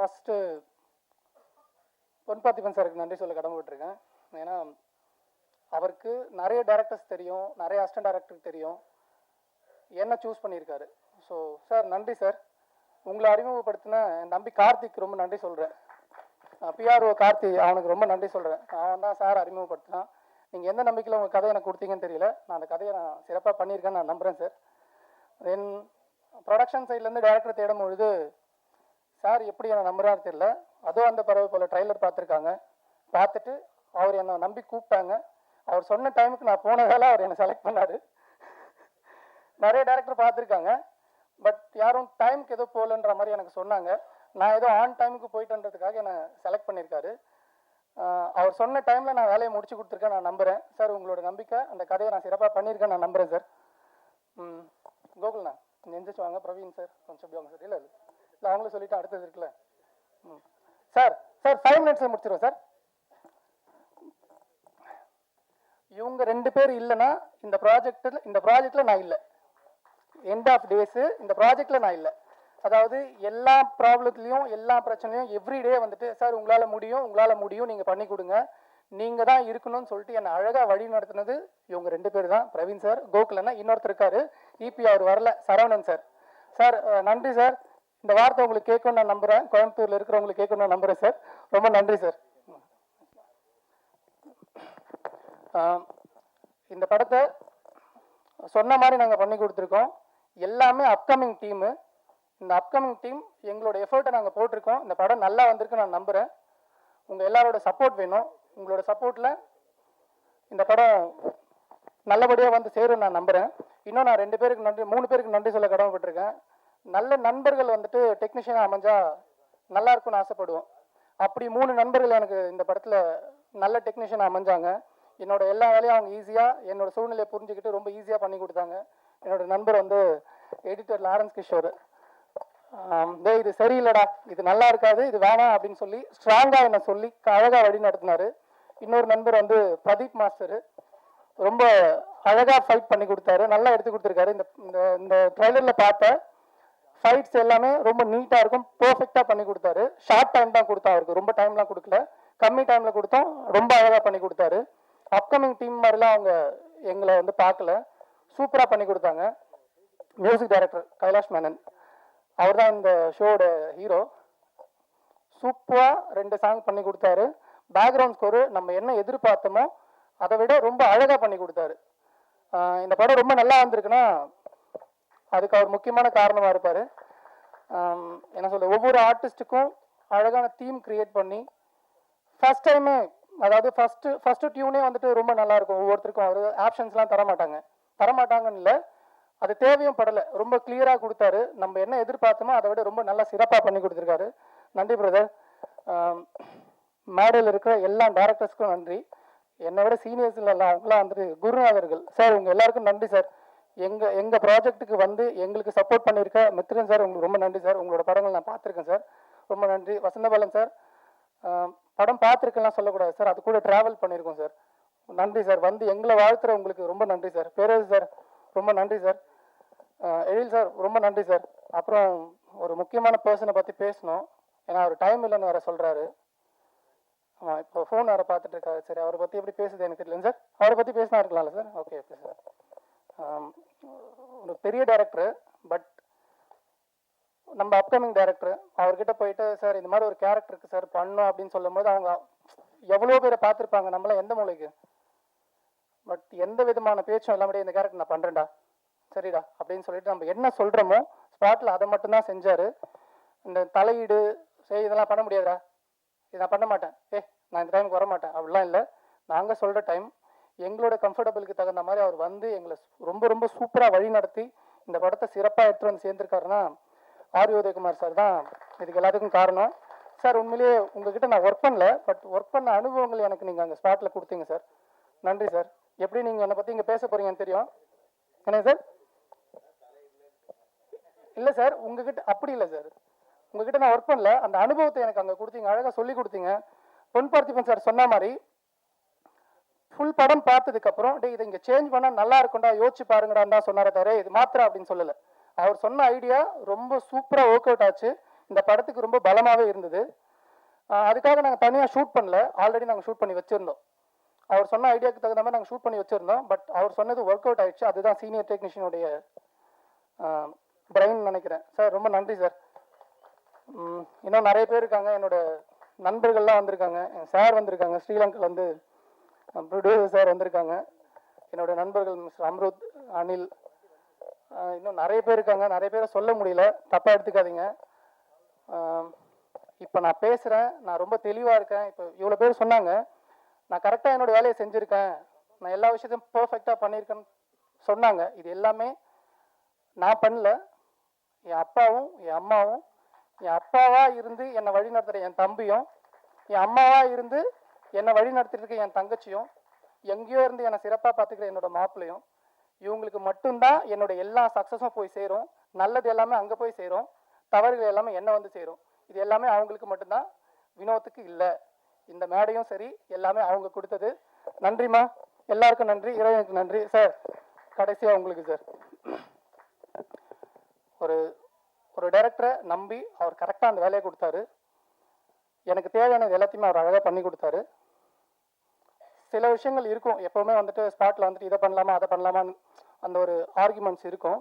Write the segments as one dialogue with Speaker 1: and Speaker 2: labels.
Speaker 1: First பொன் பார்த்திபன் சாருக்கு நன்றி சொல்ல கடமைப்பட்டிருக்கேன். ஏன்னா அவருக்கு நிறைய டேரக்டர்ஸ் தெரியும், நிறைய அசிஸ்டன்ட் டேரக்டருக்கு தெரியும், என்ன சூஸ் பண்ணியிருக்காரு. ஸோ சார் நன்றி சார். உங்களை அறிமுகப்படுத்தின என் தம்பி கார்த்திக் ரொம்ப நன்றி சொல்கிறேன். பிஆர்ஓ கார்த்தி, அவனுக்கு ரொம்ப நன்றி சொல்கிறேன். அவன் தான் சார் அறிமுகப்படுத்தினான். நீங்கள் எந்த நம்பிக்கையில் உங்கள் கதையை எனக்கு கொடுத்தீங்கன்னு தெரியல. நான் அந்த கதையை நான் சிறப்பாக பண்ணியிருக்கேன்னு நான் நம்புகிறேன் சார். தென் ப்ரொடக்ஷன் சைட்லேருந்து டேரக்டர் தேடும் பொழுது சார் எப்படி என்னை நம்புறாரு தெரியல. அதுவும் அந்த பறவை போல் ட்ரைலர் பார்த்துருக்காங்க. பார்த்துட்டு அவர் என்னை நம்பி கூப்பிட்டாங்க. அவர் சொன்ன டைமுக்கு நான் போனதால அவர் என்னை செலக்ட் பண்ணார். நிறைய டேரக்டர் பார்த்துருக்காங்க, பட் யாரும் டைமுக்கு ஏதோ போகலன்ற மாதிரி எனக்கு சொன்னாங்க. நான் ஏதோ ஆன் டைமுக்கு போயிட்டுன்றதுக்காக என்னை செலக்ட் பண்ணியிருக்காரு. அவர் சொன்ன டைமில் நான் வேலையை முடிச்சு கொடுத்துருக்கேன் நான் நம்புகிறேன் சார். உங்களோட நம்பிக்கை, அந்த கதையை நான் சிறப்பாக பண்ணியிருக்கேன் நான் நம்புகிறேன் சார். கோகுல்ண்ணா நெஞ்சிச்சு வாங்க. பிரவீன் சார் கொஞ்சம் எப்படி வாங்க சார். இல்லை இல்லை அவங்களும் சொல்லிவிட்டு அடுத்தது இருக்குல்ல. சார் 5 மினிட்ஸில் முடிச்சிடுவோம் சார். இவங்க 2 பேர் இல்லைன்னா இந்த ப்ராஜெக்டில் நான் இல்லை. எண்ட் ஆஃப் டேஸு இந்த ப்ராஜெக்டில் நான் இல்லை. அதாவது எல்லா ப்ராப்ளத்துலேயும் எல்லா பிரச்சனையும் எவ்ரிடே வந்துட்டு சார் உங்களால் முடியும் நீங்கள் பண்ணி கொடுங்க, நீங்கள் தான் இருக்கணும்னு சொல்லிட்டு என்னை அழகாக வழி நடத்துனது இவங்க 2 பேர் தான். பிரவீன் சார், கோகுலன்னா இன்னொருத்தர் இருக்காரு, இபி அவர் வரல, சரவணன் சார். சார் நன்றி சார். இந்த வார்த்தை உங்களுக்கு கேட்கணும்னு நான் நம்புகிறேன். கோயம்புத்தூரில் இருக்கிறவங்களுக்கு கேட்கணும்னு நான் நம்புகிறேன் சார். ரொம்ப நன்றி சார். இந்த படத்தை சொன்ன மாதிரி நாங்கள் பண்ணி கொடுத்துருக்கோம். எல்லாமே அப்கமிங் டீமு. இந்த அப்கமிங் டீம் எங்களோட எஃபர்ட்டை நாங்கள் போட்டிருக்கோம். இந்த படம் நல்லா வந்திருக்கு நான் நம்புகிறேன். உங்கள் எல்லாரோட சப்போர்ட் வேணும். உங்களோட சப்போர்ட்டில் இந்த படம் நல்லபடியாக வந்து சேரும் நான் நம்புகிறேன். இன்னும் நான் 2 பேருக்கு நன்றி 3 பேருக்கு நன்றி சொல்ல கடமைப்பட்டிருக்கேன். நல்ல நண்பர்கள் வந்துட்டு டெக்னீஷியனாக அமைஞ்சால் நல்லா இருக்கும்னு ஆசைப்படுவோம். அப்படி 3 நண்பர்கள் எனக்கு இந்த படத்தில் நல்ல டெக்னீஷியனாக அமைஞ்சாங்க. என்னோட எல்லா வேலையும் அவங்க ஈஸியாக என்னோட சூழ்நிலையை புரிஞ்சுக்கிட்டு ரொம்ப ஈஸியாக பண்ணி கொடுத்தாங்க. என்னோட நண்பர் வந்து எடிட்டர் லாரன்ஸ் கிஷோர். இது சரியில்லடா, இது நல்லா இருக்காது, இது வேணாம் அப்படின்னு சொல்லி ஸ்ட்ராங்காக என்னை சொல்லி அழகாக வழி நடத்தினார். இன்னொரு நண்பர் வந்து பிரதீப் மாஸ்டரு, ரொம்ப அழகாக ஃபைட் பண்ணி கொடுத்தாரு, நல்லா எடுத்து கொடுத்துருக்காரு. இந்த ட்ரைலரில் பார்த்த ஃபைட்ஸ் எல்லாமே ரொம்ப நீட்டாக இருக்கும், பர்ஃபெக்டாக பண்ணி கொடுத்தாரு. ஷார்ட் டைம் தான் கொடுத்தா, அவருக்கு ரொம்ப டைம்லாம் கொடுக்கல, கம்மி டைமில் கொடுத்தோம், ரொம்ப அழகாக பண்ணி கொடுத்தாரு. அப்கமிங் டீம் மாதிரிலாம் அவங்க எங்களை வந்து பார்க்கல, சூப்பராக பண்ணி கொடுத்தாங்க. மியூசிக் டைரக்டர் கைலாஷ் மேனன், அவர் தான் இந்த ஷோவோட ஹீரோ. சூப்பராக 2 சாங் பண்ணி கொடுத்தாரு. பேக்ரவுண்ட் ஸ்கோரு நம்ம என்ன எதிர்பார்த்தோமோ அதை விட ரொம்ப அழகாக பண்ணி கொடுத்தாரு. இந்த படம் ரொம்ப நல்லா வந்திருக்குன்னா அதுக்கு அவர் முக்கியமான காரணமாக இருப்பார். என்ன சொல்ல, ஒவ்வொரு ஆர்டிஸ்ட்டுக்கும் அழகான தீம் கிரியேட் பண்ணி ஃபஸ்ட் டைமே, அதாவது ஃபஸ்ட்டு டியூனே வந்துட்டு ரொம்ப நல்லாயிருக்கும். ஒவ்வொருத்தருக்கும் அவர் ஆப்ஷன்ஸ்லாம் தரமாட்டாங்கன்னு இல்லை, அது தேவையும் படலை, ரொம்ப கிளியராக கொடுத்தாரு. நம்ம என்ன எதிர்பார்த்தோமோ அதை விட ரொம்ப நல்லா சிறப்பாக பண்ணி கொடுத்துருக்காரு. நன்றி பிரதர். மேடையில் இருக்கிற எல்லா டேரக்டர்ஸ்க்கும் நன்றி. என்னை விட சீனியர்ஸில் எல்லாம் அவங்களாம் வந்துட்டு குருநாதர்கள் சார். உங்கள் எல்லாருக்கும் நன்றி சார். எங்கள் ப்ராஜெக்ட்டுக்கு வந்து எங்களுக்கு சப்போர்ட் பண்ணியிருக்க மித்ரன் சார், உங்களுக்கு ரொம்ப நன்றி சார். உங்களோட படங்கள் நான் பார்த்துருக்கேன் சார், ரொம்ப நன்றி. வசந்தபாலன் சார், படம் பார்த்துருக்கெல்லாம் சொல்லக்கூடாது சார், அது கூட ட்ராவல் பண்ணியிருக்கோம் சார், நன்றி சார். வந்து எங்களை வாழ்த்துற உங்களுக்கு ரொம்ப நன்றி சார். பேரரசு சார் ரொம்ப நன்றி சார். எழில் சார் ரொம்ப நன்றி சார். அப்புறம் ஒரு முக்கியமான பர்சனை பற்றி பேசணும், ஏன்னா அவர் டைம் இல்லைன்னு வேறு சொல்கிறாரு. ஆமாம், இப்போ ஃபோன் வேறு பார்த்துட்டு இருக்காரு. சரி, அவரை பற்றி எப்படி பேசுது எனக்கு தெரியல சார். அவரை பற்றி பேசினா இருக்கலாம்ல சார்? Okay okay sir. ஒரு பெரிய டைரக்டரு, பட் நம்ம அப்கமிங் டைரக்டர், அவர்கிட்ட போயிட்டு சார் இந்த மாதிரி ஒரு கேரக்டருக்கு சார் பண்ணோம் அப்படின்னு சொல்லும் போது அவங்க எவ்வளோ பேரை பார்த்துருப்பாங்க, நம்மளாம் எந்த மூலைக்கு. பட் எந்த விதமான பேச்சும் இல்லாமலே இந்த கேரக்டர் நான் பண்ணுறேன்டா, சரிடா அப்படின்னு சொல்லிட்டு நம்ம என்ன சொல்கிறோமோ ஸ்பாட்டில் அதை மட்டும்தான் செஞ்சார். இந்த தலையீடு சரி இதெல்லாம் பண்ண முடியாதுடா, இது நான் பண்ண மாட்டேன், நான் இந்த டைமுக்கு வர மாட்டேன் அப்படிலாம் இல்லை. நாங்கள் சொல்கிற டைம் எங்களோட கம்ஃபர்டபுளுக்கு தகுந்த மாதிரி அவர் வந்து எங்களை ரொம்ப ரொம்ப சூப்பராக வழி நடத்தி இந்த படத்தை சிறப்பாக எடுத்து வந்து சேர்ந்துருக்காருன்னா ஆர் உதயகுமார் சார் தான் இதுக்கு எல்லாத்துக்கும் காரணம். சார் உண்மையிலேயே உங்ககிட்ட நான் ஒர்க் பண்ணல, பட் ஒர்க் பண்ண அனுபவங்கள் எனக்கு நீங்கள் அங்கே ஸ்பாட்டில் கொடுத்தீங்க சார். நன்றி சார். எப்படி நீங்கள் என்னை பற்றி இங்கே பேச போகிறீங்கன்னு தெரியும். என்ன சார்? இல்லை சார், உங்ககிட்ட அப்படி இல்லை சார், உங்ககிட்ட நான் ஒர்க் பண்ணல, அந்த அனுபவத்தை எனக்கு அங்கே கொடுத்தீங்க, அழகாக சொல்லி கொடுத்தீங்க. பொன் பார்த்திபன் சார் சொன்ன மாதிரி ஃபுல் படம் பார்த்ததுக்கப்புறம் இதை இங்கே சேஞ்ச் பண்ணால் நல்லா இருக்கும்டா, யோசிச்சு பாருங்கடான்னு தான் சொன்னாரே தவிர இது மாத்திரம் அப்படின்னு சொல்லலை. அவர் சொன்ன ஐடியா ரொம்ப சூப்பராக ஒர்க் அவுட் ஆச்சு. இந்த படத்துக்கு ரொம்ப பலமாகவே இருந்தது. அதுக்காக நாங்கள் தனியாக ஷூட் பண்ணல, ஆல்ரெடி நாங்கள் ஷூட் பண்ணி வச்சுருந்தோம். அவர் சொன்ன ஐடியாவுக்கு தகுந்த மாதிரி நாங்கள் ஷூட் பண்ணி வச்சுருந்தோம். பட் அவர் சொன்னது ஒர்க் அவுட் ஆயிடுச்சு. அதுதான் சீனியர் டெக்னீஷியனுடைய பிரெயின் நினைக்கிறேன். சார் ரொம்ப நன்றி சார். இன்னும் நிறைய பேர் இருக்காங்க, என்னோட நண்பர்கள்லாம் வந்திருக்காங்க. சார் வந்திருக்காங்க, ஸ்ரீலங்கா வந்து ப்ரொடியூசர் சார் வந்திருக்காங்க. என்னோட நண்பர்கள் மிஸ்டர் அம்ருத், அனில், இன்னும் நிறைய பேர் இருக்காங்க. நிறைய பேரை சொல்ல முடியல, தப்பாக எடுத்துக்காதீங்க. இப்போ நான் பேசுகிறேன், நான் ரொம்ப தெளிவாக இருக்கேன். இப்போ இவ்வளோ பேர் சொன்னாங்க, நான் கரெக்டாக என்னோடய வேலையை செஞ்சுருக்கேன், நான் எல்லா விஷயத்தையும் பர்ஃபெக்டாக பண்ணியிருக்கேன்னு சொன்னாங்க. இது எல்லாமே நான் பண்ணல, என் அப்பாவும் என் அம்மாவும், என் அப்பாவாக இருந்து என்னை வழி நடத்துகிற என் தம்பியும், என் அம்மாவாக இருந்து என்னை வழி நடத்திட்டு இருக்க என் தங்கச்சியும், எங்கேயோ இருந்து என்னை சிறப்பாக பார்த்துக்கிற என்னோட மாப்பிள்ளையும், இவங்களுக்கு மட்டும்தான் என்னோட எல்லா சக்ஸஸும் போய் சேரும். நல்லது எல்லாமே அங்கே போய் சேரும், தவறுகள் எல்லாமே என்ன வந்து சேரும். இது எல்லாமே அவங்களுக்கு மட்டும்தான், வினோத்துக்கு இல்லை. இந்த மேடையும் சரி, எல்லாமே அவங்க கொடுத்தது. நன்றிம்மா, எல்லாருக்கும் நன்றி, இறைவனுக்கு நன்றி. சார் கடைசியாக உங்களுக்கு சார், ஒரு ஒரு டைரக்டரை நம்பி அவர் கரெக்டாக அந்த வேலையை கொடுத்தாரு. எனக்கு தேவையானது எல்லாத்தையுமே அவர் அழகாக பண்ணி கொடுத்தாரு. சில விஷயங்கள் இருக்கும், எப்போவுமே வந்துட்டு ஸ்பாட்டில் வந்துட்டு இதை பண்ணலாமா அதை பண்ணலாமான்னு அந்த ஒரு ஆர்குமெண்ட்ஸ் இருக்கும்.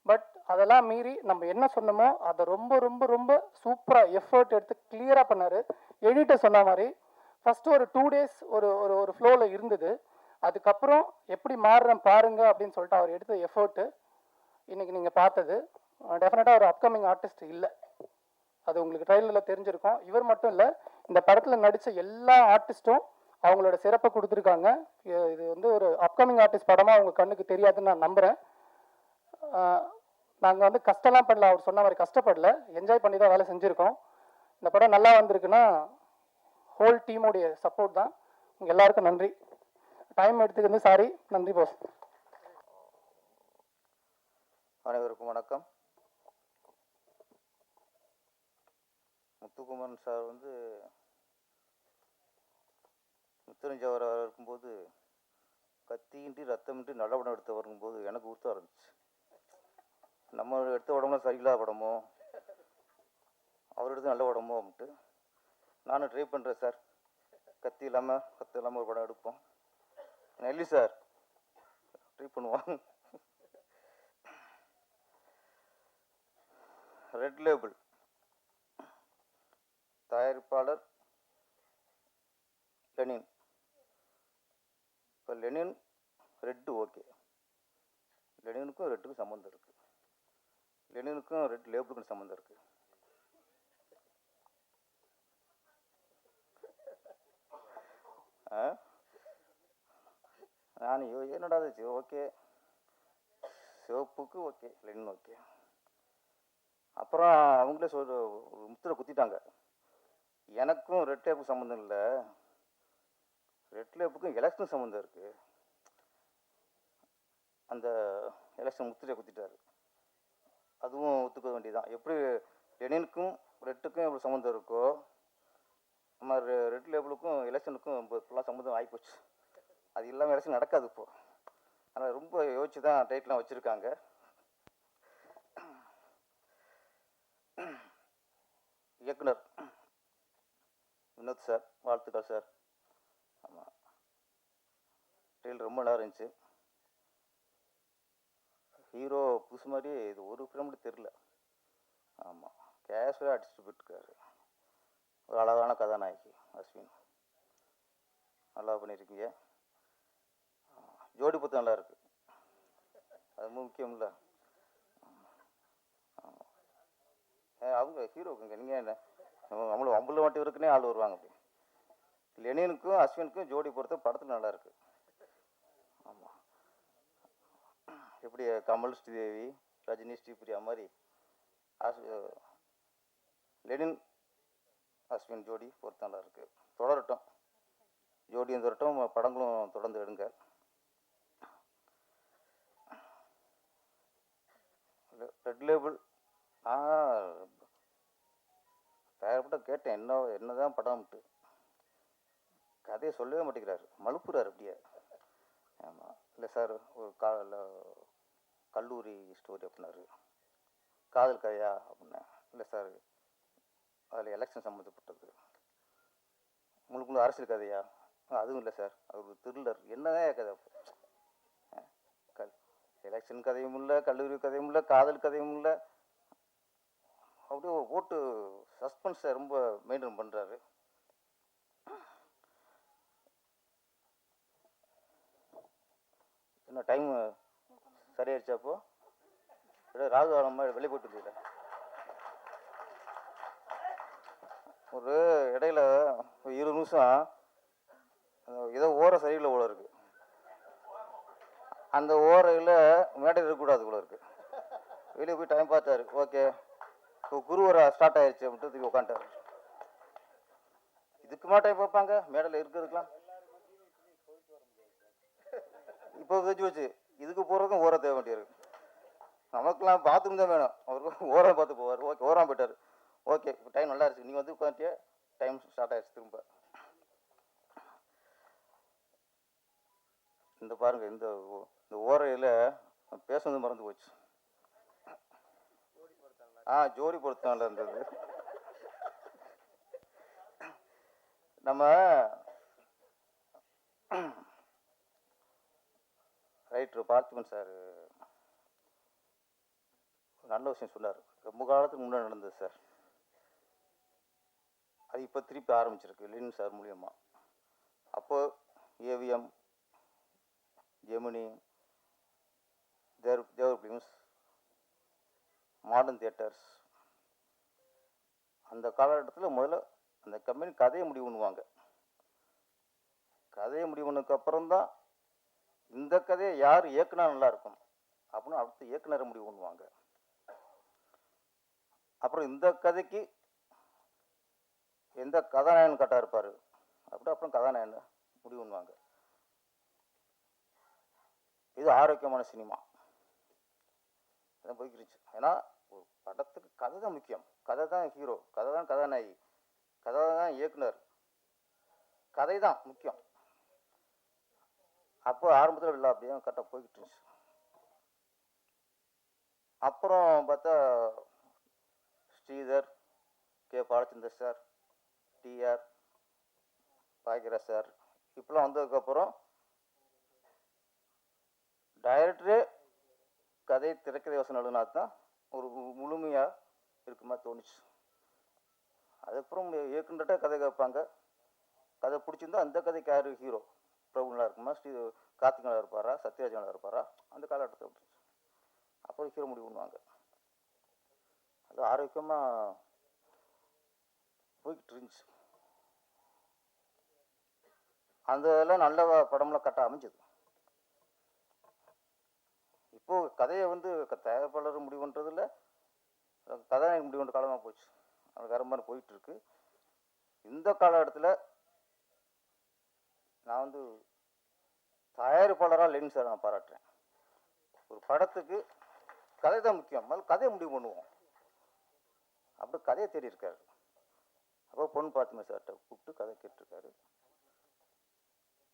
Speaker 1: பட் அதெல்லாம் மீறி நம்ம என்ன சொன்னோமோ அதை ரொம்ப ரொம்ப ரொம்ப சூப்பராக எஃபர்ட் எடுத்து கிளியராக பண்ணார். எடிட்டர் சொன்ன மாதிரி ஃபஸ்ட்டு ஒரு 2 days ஒரு ஒரு ஒரு ஃப்ளோவில் இருந்தது. அதுக்கப்புறம் எப்படி மாறுறேன் பாருங்க அப்படின்னு சொல்லிட்டு அவர் எடுத்த எஃபர்ட்டு இன்றைக்கி நீங்கள் பார்த்தது. டெஃபினட்டாக ஒரு அப்கமிங் ஆர்டிஸ்ட் இல்லை, அது உங்களுக்கு ட்ரெயிலரில் தெரிஞ்சிருக்கும். இவர் மட்டும் இல்லை, இந்த படத்தில் நடித்த எல்லா ஆர்டிஸ்ட்டும் அவங்களோட சிறப்பை கொடுத்துருக்காங்க. இது வந்து ஒரு அப்கமிங் ஆர்டிஸ்ட் படமாக அவங்க கண்ணுக்கு தெரியாதுன்னு நான் நம்புகிறேன். நாங்கள் வந்து கஷ்டம்லாம் பண்ணல, அவர் சொன்ன மாதிரி கஷ்டப்படல, என்ஜாய் பண்ணி தான் வேலை செஞ்சுருக்கோம். இந்த படம் நல்லா வந்திருக்குன்னா ஹோல் டீமோடைய சப்போர்ட் தான். உங்கள் எல்லாருக்கும் நன்றி. டைம் எடுத்துக்கிறது சாரி, நன்றி போஸ்.
Speaker 2: அனைவருக்கும் வணக்கம். முத்துக்குமரன் சார் வந்து முத்தரஞ்சவர் இருக்கும்போது கத்தியின்றி ரத்தமின்றி நல்ல படம் எடுத்து வரும்போது எனக்கு உறுத்தம் இருந்துச்சு. நம்ம எடுத்த படம்லாம் சரியில்லாத படமோ, அவர் எடுத்து நல்ல படமோ அப்படின்ட்டு நானும் ட்ரை பண்ணுறேன் சார். கத்தி இல்லாமல் ஒரு படம் எடுப்போம். நெல்லி சார் ட்ரை பண்ணுவாங்க. ரெட் லேபிள் தயாரிப்பாளர் லெனின். இப்போ லெனின் ரெட்டு ஓகே, லெனினுக்கும் ரெட்டுக்கும் சம்மந்தம் இருக்குது, லெனினுக்கும் ரெட் லேபிளுக்கும் சம்மந்தம் இருக்குது. நான் என்னடா ஓகே, சிவப்புக்கு ஓகே, லெனின் ஓகே. அப்புறம் அவங்களே முத்திரை குத்திட்டாங்க. எனக்கும் ரெட் லேப்புக்கும் சம்மந்தம் இல்லை, ரெட் லேப்புக்கும் எலெக்ஷன் சம்மந்தம் இருக்குது. அந்த எலெக்ஷன் முத்திரையை குத்திட்டாரு. அதுவும் ஒத்துக்க வேண்டியதான். எப்படி லெனினுக்கும் ரெட்டுக்கும் எப்படி சம்மந்தம் இருக்கோ, நம்ம ரெட் லேபிளுக்கும் எலெக்ஷனுக்கும் ஃபுல்லாக சம்மந்தம் ஆகிப்போச்சு. அது இல்லாமல் எலெக்ஷன் நடக்காது இப்போது. அதனால் ரொம்ப யோசிச்சு தான் டைட்லாம் வச்சுருக்காங்க. இயக்குனர் வினோத் சார், வாழ்த்துக்கள் சார். ஆமாம், ட்ரெயில் ரொம்ப நல்லா இருந்துச்சு. ஹீரோ புதுசு மாதிரி இது ஒரு ஃபிலிம் தெரில. ஆமாம், கேஷுவலாக அடிச்சுட்டு போயிட்டுருக்காரு. ஒரு அழகான கதாநாயகி அஸ்வின், நல்லா பண்ணியிருக்கீங்க. ஜோடி பத்து நல்லா இருக்கு, அது முக்கியம் இல்லை. அவங்க ஹீரோக்குங்க, நீங்கள் என்ன நம்மளும் அம்புல மாட்டி இருக்குன்னே ஆள் வருவாங்க. அப்படி லெனினுக்கும் அஸ்வினுக்கும் ஜோடி பொறுத்த படத்தில் நல்லா இருக்கு. ஆமாம், எப்படி கமல் ஸ்ரீதேவி ரஜினி ஸ்ரீபிரியா மாதிரி லெனின் அஸ்வின் ஜோடி பொறுத்த நல்லா இருக்கு. தொடரட்டும், ஜோடியும் தொடரட்டும், படங்களும் தொடர்ந்து எடுங்க. ரெட் லேபிள் தயாரிப்பட்ட கேட்டேன், என்னதான் படம்ட்டு. கதையை சொல்லவே மாட்டேங்கிறாரு, மழுப்புறாரு அப்படியே. ஆமாம், இல்லை சார் ஒரு கல்லூரி ஸ்டோரி அப்படின்னாரு. காதல் கதையா அப்படின்னா, இல்லை சார் அதில் எலெக்ஷன் சம்மந்தப்பட்டது. உங்களுக்கு அரசியல் கதையா? அதுவும் இல்லை சார், அது ஒரு த்ரில்லர். என்னதான் கதை? எலெக்ஷன் கதையும் இல்லை, கல்லூரி கதையும் இல்லை, காதல் கதையும் இல்லை. அப்படியே ஓட்டு சஸ்பென்ஸை ரொம்ப மெயின்டைன் பண்ணுறாரு. என்ன டைம் சரியாயிருச்சா? அப்போ ராகு காலம் மாதிரி வெளியே போயிட்டு இருந்தீங்களா? ஒரு இடையில 20 நிமிஷம் ஏதோ ஓர சரியில்லை போல இருக்கு. அந்த ஓரையில் மேடையில் இருக்கக்கூடாது போல இருக்கு. வெளியே போய் டைம் பார்த்தாரு. ஓகே, இப்போ குருவரை ஸ்டார்ட் ஆயிடுச்சு அப்படின்ட்டு தூக்கி உட்காந்துட்டாரு. இதுக்குமா டைம் பார்ப்பாங்க மேடையில் இருக்கிறதுக்கெலாம்? இப்போ வச்சு இதுக்கு போகிறதுக்கும் ஓர தேவை வேண்டியிருக்கு. நமக்குலாம் பாத்ரூம் தான் வேணும், அவருக்கு ஓரம் பார்த்து போவார். ஓகே, ஓரம் போயிட்டார். ஓகே, இப்போ டைம் நல்லா இருந்துச்சு, நீங்கள் வந்து உட்காந்துட்டே டைம் ஸ்டார்ட் ஆயிடுச்சு திரும்ப. இந்த பாருங்க, இந்த ஓரையில் பேசுனது மறந்து போச்சு. ஜோடி பொருத்தம்ல இருந்தது. நம்ம ரைட்ரு பார்த்திபன் சார் நல்ல விஷயம் சொன்னார். ரொம்ப காலத்துக்கு முன்னாடி நடந்தது சார், அது இப்போ திருப்பி ஆரம்பிச்சிருக்கு லெனின் சார் மூலியமாக. அப்போ ஏவிஎம், ஜெமினி, தேவர் ஃபிலிம்ஸ், மாடர்ன் தியேட்டர்ஸ், அந்த காலகட்டத்தில் முதல்ல அந்த கம்பெனி கதையை முடிவு பண்ணுவாங்க. கதையை முடிவு பண்ணதுக்கப்புறம்தான் இந்த கதையை யார் இயக்குனா நல்லா இருக்கும் அப்படின்னு அடுத்த இயக்குனரை முடிவு பண்ணுவாங்க. அப்புறம் இந்த கதைக்கு எந்த கதாநாயகன் கரெக்டாக இருப்பார் அப்படி அப்புறம் கதாநாயகன் முடிவு பண்ணுவாங்க. இது ஆரோக்கியமான சினிமா போய்க்கிருச்சு. ஏன்னா ஒரு படத்துக்கு கதை தான் முக்கியம், கதை தான் ஹீரோ, கதை தான் கதாநாயகி, கதை தான் இயக்குனர், கதை தான் முக்கியம். அப்போ ஆரம்பத்தில் இல்லை, அப்படியே கரெக்டாக போய்கிட்டு இருந்துச்சு. அப்புறம் பார்த்தா Sridhar, K Balachander sir, TR Bhagyaraj sir இப்பெல்லாம் வந்ததுக்கப்புறம் டைரக்டரே கதை திரைக்கதை யோசனை எழுதினா தான் ஒரு முழுமையாக இருக்குமா தோணுச்சு. அதுக்கப்புறம் இயக்குனர்கிட்ட கதை கேட்பாங்க, கதை பிடிச்சிருந்தா அந்த கதைக்கு யார் ஹீரோ, பிரபுலா இருக்குமா, கார்த்திக் நல்லா இருப்பாரா, சத்யராஜ் நல்லா இருப்பாரா, அந்த காலகட்டத்தில் அப்புறம் ஹீரோ முடிவு பண்ணுவாங்க. அது ஆரோக்கியமாக போய்கிட்டு இருந்துச்சு. அந்த இதெல்லாம் நல்ல படம்லாம் கட்ட அமைஞ்சது. இப்போது கதையை வந்து தயாரிப்பாளர் முடிவு பண்ணுறதில்ல, கதாநாயகன் முடிவு பண்ணுற காலமாக போச்சு. அது வேறு மாதிரி போயிட்டுருக்கு. இந்த காலகட்டத்தில் நான் வந்து தயாரிப்பாளராக லெனின் சார் நான் பாராட்டுறேன். ஒரு படத்துக்கு கதை தான் முக்கியம், முதல்ல கதையை முடிவு பண்ணுவோம். அப்படி கதையை தேடி இருக்காரு. அப்போ பொண்ணு பார்த்துமே சார்கிட்ட கூப்பிட்டு கதை கேட்டிருக்காரு.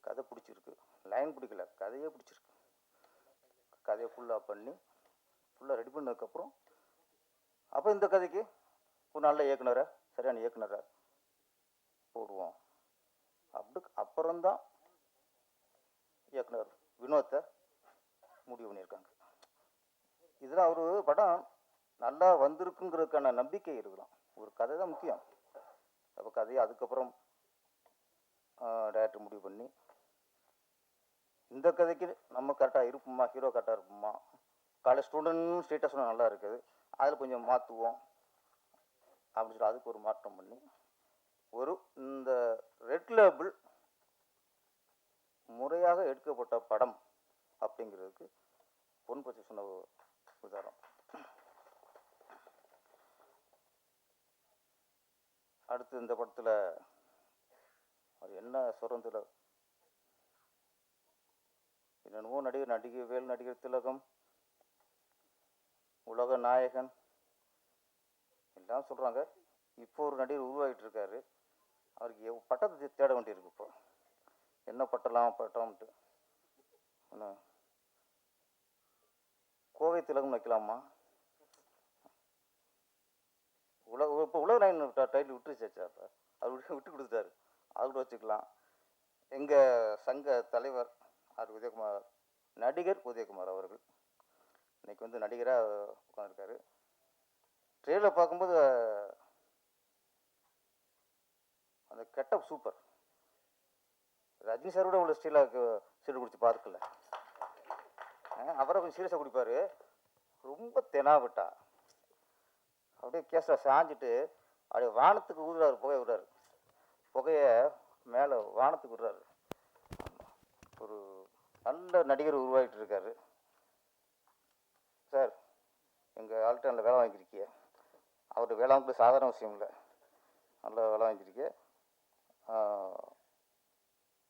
Speaker 2: கதை பிடிச்சிருக்கு, லைன் பிடிக்கல, கதையே பிடிச்சிருக்கு. கதையை ஃபுல்லாக பண்ணி ஃபுல்லாக ரெடி பண்ணதுக்கப்புறம் அப்போ இந்த கதைக்கு ஒரு நல்ல இயக்குனரை, சரியான இயக்குனரை போடுவோம். அப்புறம்தான் இயக்குனர் வினோத்தை முடிவு பண்ணியிருக்காங்க. இதில் அவர் படம் நல்லா வந்திருக்குங்கிறதுக்கான நம்பிக்கை இருக்கலாம். ஒரு கதை தான் முக்கியம். அப்போ கதையை அதுக்கப்புறம் டைரக்டர் முடிவு பண்ணி இந்த கதைக்கு நம்ம கரெக்டாக இருப்போமா, ஹீரோ கரெக்டாக இருப்போமா, காலேஜ் ஸ்டூடெண்ட் ஸ்டேட்டஸ் சொன்னால் நல்லா இருக்குது, அதில் கொஞ்சம் மாற்றுவோம் அப்படின்னு சொல்லி அதுக்கு ஒரு மாற்றம் பண்ணி ஒரு இந்த ரெட் லேபிள் முறையாக எடுக்கப்பட்ட படம் அப்படிங்கிறதுக்கு பொன் பற்றி சொன்ன உதாரணம். அடுத்து இந்த படத்தில் அது என்ன சொல்கிறதுல என்னென்னமோ நடிகர் நடிகர் திலகம், உலக நாயகன் எல்லாம் சொல்கிறாங்க. இப்போ ஒரு நடிகர் உருவாகிட்டு இருக்காரு. அவருக்கு பட்டத்தை தேட வேண்டியிருக்கு. இப்போ என்ன பட்டம்ட்டு கோவை திலகம் வைக்கலாமா, இப்போ உலக நாயன் டைட்டில் விட்டுருச்சாச்சா? அப்போ அவர் விட்டு கொடுத்துட்டாரு. அது கூட வச்சுக்கலாம். எங்கள் சங்க தலைவர் ஆர் உதயகுமார், நடிகர் உதயகுமார் அவர்கள் இன்னைக்கு வந்து நடிகராக உட்காந்துருக்காரு. ட்ரெயிலர் பார்க்கும்போது அந்த கெட்டப் சூப்பர். ரஜினி சார் கூட உள்ள ஸ்டீலாக சீடு குடிச்சு பார்க்கல. அவரை கொஞ்சம் சீரியஸாக குடிப்பார். ரொம்ப தெனாவிட்டா அப்படியே கேஸில் சாஞ்சிட்டு அப்படியே வானத்துக்கு ஊதுறாரு, புகை விடுறாரு. புகையை மேலே வானத்துக்கு விடுறாரு. ஒரு நல்ல நடிகர் உருவாகிட்டு இருக்காரு. சார், எங்கள் ஆல்டர்னில் வேலை வாங்கியிருக்கிய, அவர்கிட்ட வேலை வாங்கிட்டு சாதாரண விஷயம் இல்லை, நல்ல வேலை வாங்கியிருக்கேன்.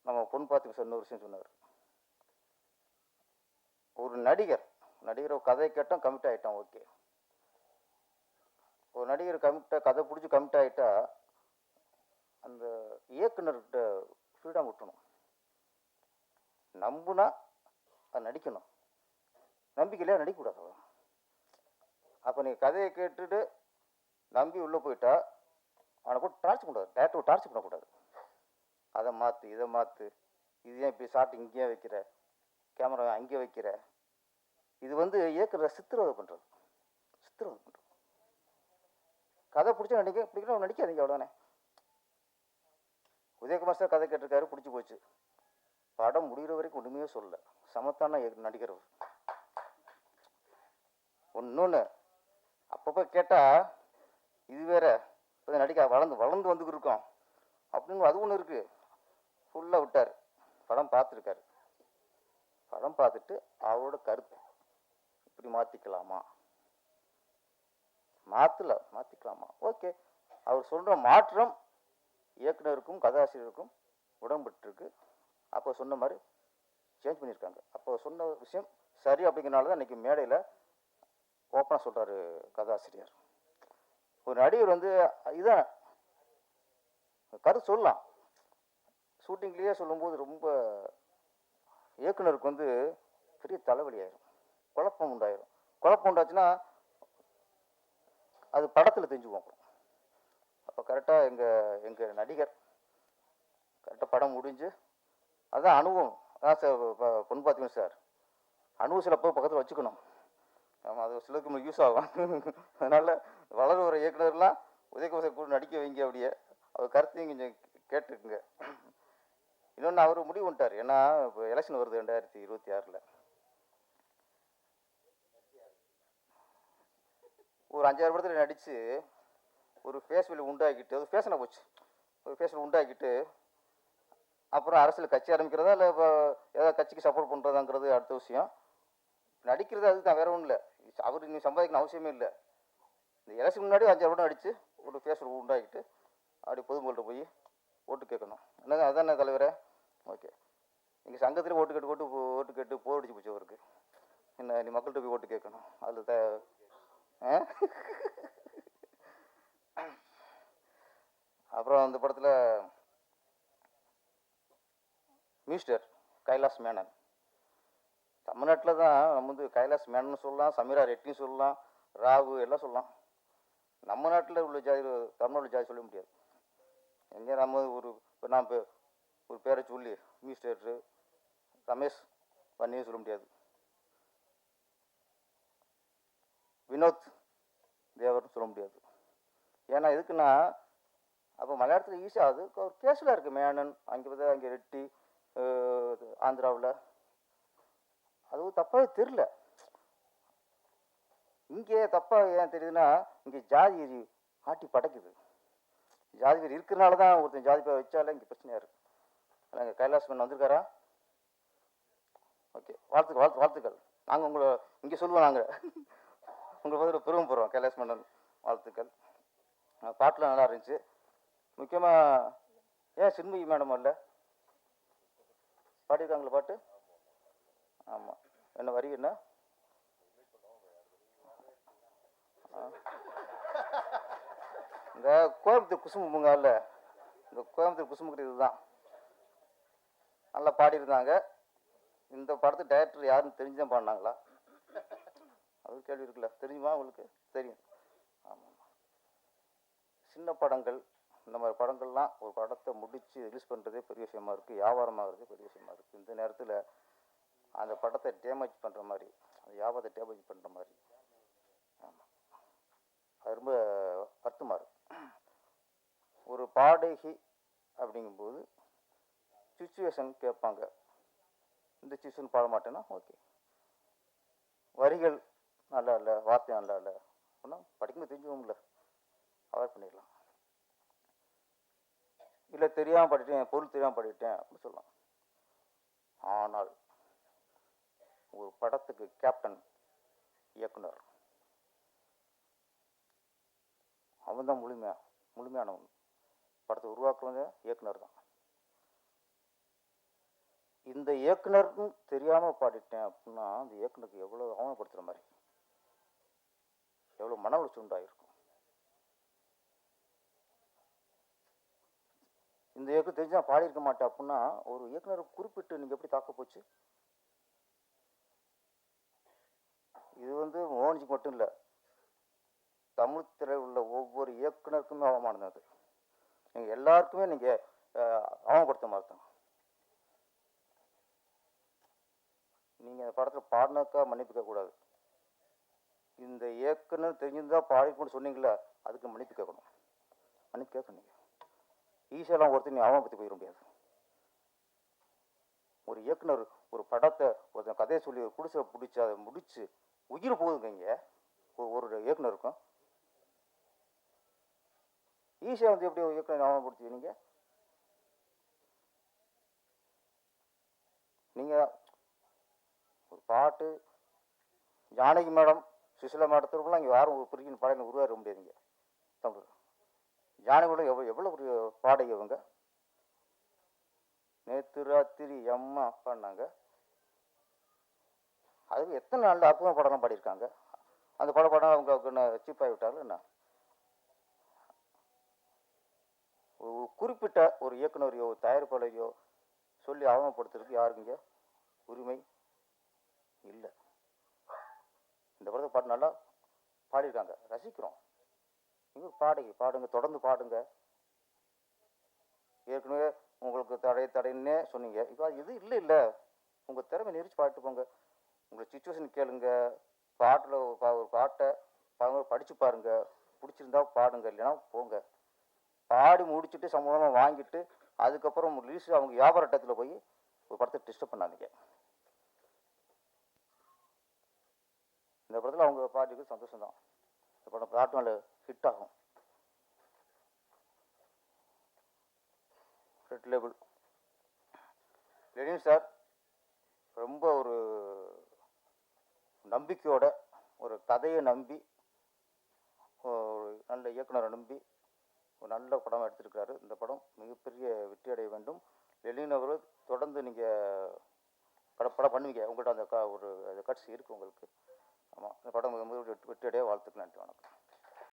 Speaker 2: நம்ம பொண்ணு பார்த்துக்க சார், இன்னொரு விஷயம் சொன்னார். ஒரு நடிகர் கதை கேட்டோம், கமிட் ஆகிட்டான், ஓகே. ஒரு நடிகர் கதை பிடிச்சி கமிட் ஆகிட்டா அந்த இயக்குனர்கிட்ட ஃப்ரீடம் விட்டணும். நம்புனா அது நடிக்கணும், நம்பிக்கையிலே நடிக்கக்கூடாது. அப்போ நீங்கள் கதையை கேட்டுட்டு நம்பி உள்ளே போயிட்டா அவனை கூட டார்ச் பண்ணக்கூடாது, டேரக்டர் டார்ச் பண்ணக்கூடாது. அதை மாற்று, இதை மாற்று, இது ஏன் இப்படி ஷாட் இங்கேயே வைக்கிற, கேமரா அங்கேயே வைக்கிற, இது வந்து இயக்குற சித்திரவதை பண்ணுறது. கதை பிடிச்சா பிடிக்கணும், நடிக்காதீங்க, அவ்வளோதானே. உதயகுமார் சார் கதை கேட்டிருக்காரு, பிடிச்சி போச்சு. படம் முடிகிற வரைக்கும் ஒன்றுமே சொல்லலை. சமத்தான நடிகர். ஒன்று அப்பப்போ கேட்டால் இது வேற நடிக்க வளர்ந்து வந்துக்கிருக்கோம் அப்படின்னு அது ஒன்று இருக்குது. ஃபுல்லாக விட்டார். படம் பார்த்துருக்காரு. படம் பார்த்துட்டு அவரோட கருத்து, இப்படி மாற்றிக்கலாமா, மாற்றிக்கலாமா, ஓகே. அவர் சொல்கிற மாற்றம் இயக்குனருக்கும் கதாசிரியருக்கும் உடன்பட்டுருக்கு. அப்போ சொன்ன மாதிரி சேஞ்ச் பண்ணியிருக்காங்க. அப்போ சொன்ன விஷயம் சரி அப்படிங்கிறனால தான் இன்றைக்கி மேடையில் ஓப்பனாக சொல்கிறாரு கதாசிரியர். ஒரு நடிகர் வந்து இதான் கருத்து சொல்லலாம். ஷூட்டிங்லேயே சொல்லும்போது ரொம்ப இயக்குனருக்கு வந்து பெரிய தலைவலி ஆயிரும், குழப்பம் உண்டாயிரும். குழப்பம் உண்டாச்சுன்னா அது படத்தில் தெரிஞ்சுக்குவோம். அப்போ கரெக்டாக எங்கள் நடிகர் கரெக்டாக படம் முடிஞ்சு அதுதான் அனுபவம். அதான் சார் பொண்ணு பார்த்தீங்கன்னா சார், அனுபவம் சில போய் பக்கத்தில் வச்சுக்கணும். ஆமாம், அது சிலருக்கு நமக்கு யூஸ் ஆகும். அதனால் வளர வர இயக்குனர்லாம் உதயகுமார் சார் கூட நடிக்க வைங்க. அப்படியே அவர் கருத்தையும் கொஞ்சம் கேட்டுக்குங்க. இன்னொன்று அவர் முடிவு பண்ணிட்டார். ஏன்னா இப்போ எலெக்ஷன் வருது 2026. ஒரு 5-6 படத்தில் நடித்து ஒரு ஃபேஸ் வேல்யூ உண்டாக்கிட்டு, அது ஃபேஷனாக போச்சு, ஒரு ஃபேஷன் உண்டாக்கிட்டு அப்புறம் அரசியல் கட்சி ஆரம்பிக்கிறதா இல்லை இப்போ ஏதாவது கட்சிக்கு சப்போர்ட் பண்ணுறதாங்கிறது அடுத்த விஷயம். நடிக்கிறது அதுக்கு தான், வேற ஒன்றும் இல்லை. அவர் இன்னும் சம்பாதிக்கணும் அவசியமே இல்லை. இந்த எலெக்ஷன் முன்னாடி 5-6 படம் நடித்து ஒரு ஃபேஸ் உண்டாக்கிட்டு அப்படி பொதுமக்கள்கிட்ட போய் ஓட்டு கேட்கணும். என்னங்க அதானே தலைவரே? ஓகே. எங்கள் சங்கத்தில் ஓட்டு கேட்டு போர் அடிச்சு போச்சு அவருக்கு. என்ன நீ மக்கள்கிட்ட போய் ஓட்டு கேட்கணும், அதில் அப்புறம் அந்த படத்தில் மிஸ்டர் கைலாஷ் மேனன், தமிழ்நாட்டில் தான் நம்ம வந்து கைலாஷ் மேனன் சொல்லலாம், சமீரா ரெட்டின்னு சொல்லலாம், ராகு எல்லாம் சொல்லலாம். நம்ம நாட்டில் உள்ள ஜாதி, தமிழ்நாட்டில் ஜாதி சொல்ல முடியாது. எங்கே நம்ம இப்போ நான் ஒரு பேரை சொல்லி மிஸ்டர் ரமேஷ் பண்ணியே சொல்ல முடியாது, வினோத் தேவர்னு சொல்ல முடியாது. ஏன்னா எதுக்குன்னா அப்போ மலையாளத்தில் ஈஸியாக அது ஒரு கேஸில் இருக்குது. மேனன் அங்கே பார்த்தா அங்கே ரெட்டி, ஆந்திராவில் அதுவும் தப்பாகவே தெரில. இங்கே தப்பாக ஏன் தெரியுதுன்னா இங்கே ஜாதி ஆட்டி படைக்குது. ஜாதி பேர் இருக்கிறனால தான் ஒருத்தன் ஜாதி பேர் வச்சாலே இங்கே பிரச்சனையாக இருக்குது. நாங்கள் கைலாஷ் மேனன் வந்திருக்காரா? ஓகே, வாழ்த்துக்கள். நாங்கள் உங்களை இங்கே சொல்லுவோம், நாங்கள் உங்களை பார்த்து பெருமைப்படுறோம். கைலாஷ் மேனன் வாழ்த்துக்கள். பாட்டெலாம் நல்லா இருந்துச்சு. முக்கியமாக ஏன் சின்மயி மேடம் வரல? பாடியிருக்காங்களா பாட்டு? ஆமாம். என்ன வரி என்ன? இந்த கோயம்புத்தூர் குசும்புங்க இல்லை, இந்த கோயம்புத்தூர் குசும்புக்கு இதுதான் நல்லா பாடியிருந்தாங்க. இந்த படத்து டைரக்டர் யாருன்னு தெரிஞ்சுதான் பாடினாங்களா? அது கேள்வி இருக்குல்ல, தெரியுமா உங்களுக்கு? தெரியும். ஆமாம். சின்ன படங்கள் இந்த மாதிரி படங்கள்லாம் ஒரு படத்தை முடித்து ரிலீஸ் பண்ணுறதே பெரிய விஷயமா இருக்குது, வியாபாரமாகிறதே பெரிய விஷயமா இருக்குது. இந்த நேரத்தில் அந்த படத்தை டேமேஜ் பண்ணுற மாதிரி, அந்த வியாபாரத்தை டேமேஜ் பண்ணுற மாதிரி, ஆமாம், அது ரொம்ப வருத்தமாக இருக்கு. ஒரு பாடகி அப்படிங்கும்போது சுச்சுவேஷன் கேட்பாங்க, இந்த சுச்சுவேஷன் பாட மாட்டேன்னா ஓகே, வரிகள் நல்லா இல்லை, வார்த்தை நல்லா இல்லை அப்படின்னா படிக்கும்போது தெரிஞ்சுவோம்ல, அவாய்ட் பண்ணிடலாம். இல்லை தெரியாமல் பாடிட்டேன், பொருள் தெரியாமல் பாடிட்டேன் அப்படின்னு சொல்லலாம். ஆனால் ஒரு படத்துக்கு கேப்டன் இயக்குனர், அவன் தான் முழுமையானவன். படத்தை உருவாக்குறவங்க இயக்குனர் தான். இந்த இயக்குனருக்கு தெரியாமல் பாடிட்டேன் அப்படின்னா அந்த இயக்குனருக்கு எவ்வளோ அவமானப்படுத்துகிற மாதிரி, எவ்வளோ மன உளைச்சல் உண்டாயிருக்கும். இந்த இயக்குனர் தெரிஞ்சு நான் பாடியிருக்க மாட்டேன் அப்படின்னா ஒரு இயக்குனரை குறிப்பிட்டு நீங்கள் எப்படி தாக்க போச்சு? இது வந்து மோகன்ஜிக்கு மட்டும் இல்லை, தமிழ் திரையில் உள்ள ஒவ்வொரு இயக்குனருக்குமே அவமானம் அது. நீங்கள் எல்லாருக்குமே நீங்கள் அவமானப்படுத்த மாதிரி தான். நீங்கள் அந்த படத்தில் பாடினாக்கா மன்னிப்பு கூடாது. இந்த இயக்குனர் தெரிஞ்சிருந்தால் பாடிக்கணும்னு சொன்னீங்களா, அதுக்கு மன்னிப்பு கேட்கணும். மன்னிப்பு கேட்கணும். நீங்கள் ஈஸியெல்லாம் ஒருத்தர் நீ அவமானப்படுத்தி போயிட முடியாது. ஒரு இயக்குனர் ஒரு படத்தை ஒருத்தன் கதையை சொல்லி ஒரு குடிசை பிடிச்சி அதை முடிச்சு உயிர் போகுதுங்க. இங்கே ஒரு இயக்குனருக்கும் ஈஸியாக வந்து எப்படி ஒரு இயக்குனர் அவமானப்படுத்துவீங்க? நீங்கள் ஒரு பாட்டு ஜானகி மேடம், சுசிலா மேடத்திற்குலாம் இங்கே யாரும் ஒரு பிரிக்கின் பாடகை உருவாக முடியாதுங்க. தமிழ் ஜானகி மேடம் எவ்வளோ பெரிய பாடகி அவங்க. நேற்று ராத்திரி அம்மா பாடினாங்க, அதுக்கு எத்தனை நாள் அற்புதமாக படம்லாம் பாடியிருக்காங்க. அந்த படம் அவங்க சீப்பாகி விட்டாலும் என்ன, ஒரு குறிப்பிட்ட ஒரு இயக்குனரையோ தயாரிப்பாளரையோ சொல்லி அவமானப்படுத்துறதுக்கு யாருங்க உரிமை இல்லை. இந்த படத்தை பாட்டு நல்லா பாடியிருக்காங்க, ரசிக்கிறோம். நீங்கள் பாடுங்க, தொடர்ந்து பாடுங்க. ஏற்கனவே உங்களுக்கு தடைன்னே சொன்னீங்க, இப்போ இது இல்லை உங்கள் திறமை நெரிச்சு பாட்டு போங்க. உங்களை சுச்சுவேஷன் கேளுங்க, பாட்டில் ஒரு பாட்டை படித்து பாருங்க, பிடிச்சிருந்தா பாடுங்க, இல்லைன்னா போங்க. பாடி முடிச்சுட்டு சம்பளமாக வாங்கிட்டு அதுக்கப்புறம் ரிலீஸ் அவங்க வியாபார இடத்துல போய் ஒரு படத்தை டிஸ்டர்ப் பண்ணாதீங்க. இந்த படத்தில் அவங்க பாட்டுக்கு சந்தோஷம் தான். இந்த படம் பாட்டு நல்ல ஹிட் ஆகும். ரெட் லேபிள் லெனின் சார் ரொம்ப ஒரு நம்பிக்கையோட, ஒரு கதையை நம்பி, ஒரு நல்ல இயக்குனரை நம்பி ஒரு நல்ல படம் எடுத்திருக்காரு. இந்த படம் மிகப்பெரிய வெற்றி அடைய வேண்டும். லெனின் அவர்கள் தொடர்ந்து நீங்கள் படம் பண்ணுவீங்க. உங்கள்கிட்ட அந்த ஒரு கட்சி இருக்குது உங்களுக்கு. ஆமாம், இந்த படம் வெற்றி அடைய வாழ்த்துக்கள். நன்றி, வணக்கம்.